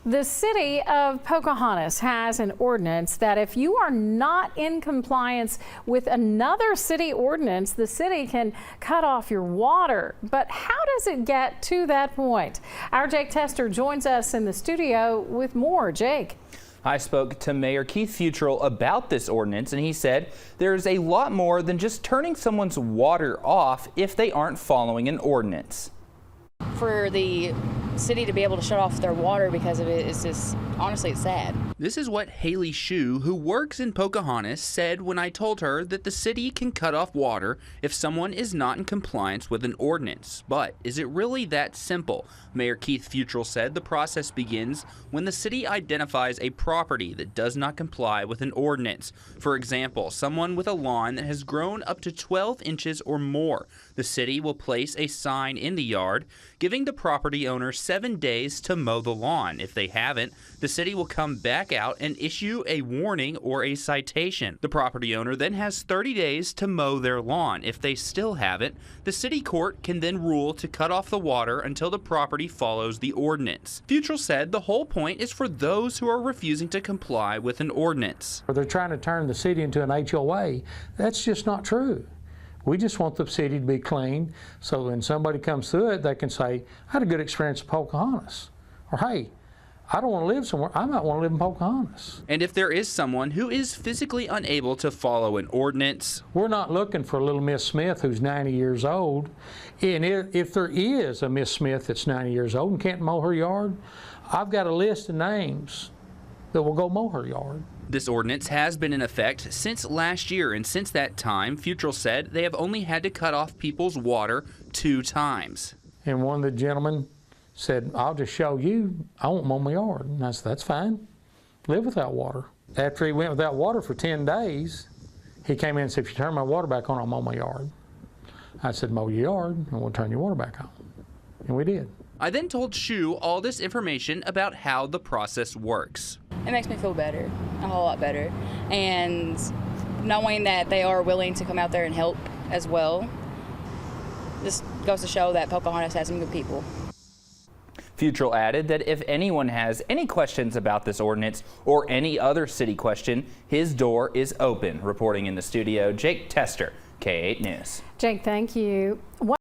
The city of Pocahontas has an ordinance that if you are not in compliance with another city ordinance, the city can cut off your water. But how does it get to that point? Our Jake Tester joins us in the studio with more. Jake. I spoke to Mayor Keith Futrell about this ordinance, and he said there's a lot more than just turning someone's water off if they aren't following an ordinance. For the city to be able to shut off their water because of it is just, honestly, it's sad. This is what Haley Shue, who works in Pocahontas, said when I told her that the city can cut off water if someone is not in compliance with an ordinance. But is it really that simple? Mayor Keith Futrell said the process begins when the city identifies a property that does not comply with an ordinance. For example, someone with a lawn that has grown up to 12 inches or more. The city will place a sign in the yard, giving the property owner 7 days to mow the lawn. If they haven't, the city will come back out and issue a warning or a citation. The property owner then has 30 days to mow their lawn. If they still haven't, the city court can then rule to cut off the water until the property follows the ordinance. Futrell said the whole point is for those who are refusing to comply with an ordinance. They're trying to turn the city into an HOA. That's just not true. We just want the city to be clean so when somebody comes through it, they can say, I had a good experience at Pocahontas. Or, hey, I don't want to live somewhere. I might want to live in Pocahontas. And if there is someone who is physically unable to follow an ordinance, we're not looking for little Miss Smith who's 90 years old. And if there is a Miss Smith that's 90 years old and can't mow her yard, I've got a list of names that will go mow her yard. This ordinance has been in effect since last year, and since that time, Futrell said they have only had to cut off people's water 2 times. And one of the gentlemen said, I'll just show you, I won't mow my yard. And I said, that's fine, live without water. After he went without water for 10 days, he came in and said, if you turn my water back on, I'll mow my yard. I said, mow your yard and we'll turn your water back on. And we did. I then told Shue all this information about how the process works. It makes me feel better, a whole lot better. And knowing that they are willing to come out there and help as well, this goes to show that Pocahontas has some good people. Futrell added that if anyone has any questions about this ordinance or any other city question, his door is open. Reporting in the studio, Jake Tester, K8 News. Jake, thank you.